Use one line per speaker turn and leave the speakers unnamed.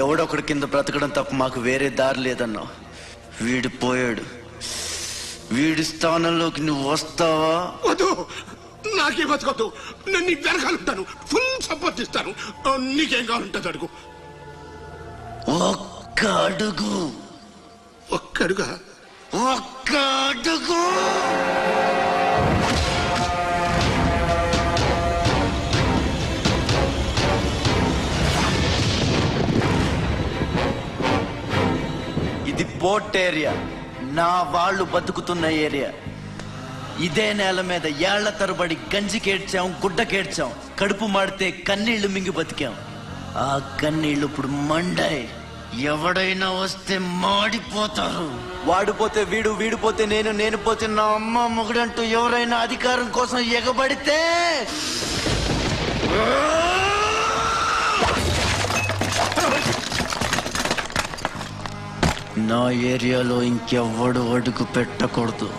ఎవడొకడి కింద బ్రతకడం తప్ప మాకు వేరే దారి లేదన్నా. వీడు పోయాడు, వీడి స్థానంలోకి నువ్వు వస్తావా?
వద్దు, నాకే బతకొద్దు. నేను నీ వెనకాలంటాను, ఫుల్ సపోర్ట్ ఇస్తాను. నీకేం కావాలంటుంది అడుగు.
ఒక్క అడుగు.
ఒక్కడుగా?
ఒక్క అడుగు. ఇది పోర్ట్ ఏరియా, నా వాళ్ళు బతుకుతున్న ఏరియా. ఇదే నేల మీద ఏళ్ల తరబడి గంజికేడ్చాం, గుడ్డకేడ్చాం, కడుపు మాడితే కన్నీళ్లు మింగి బతికాం. ఆ కన్నీళ్లు ఇప్పుడు మండాయి. ఎవడైనా వస్తే మాడిపోతారు. వాడిపోతే వీడు, వీడిపోతే నేను, నేను పోతే నా అమ్మ మొగుడంటూ ఎవరైనా అధికారం కోసం ఎగబడితే నా ఏరియాలో ఇంకెవ్వడు అడుగు పెట్టకూడదు.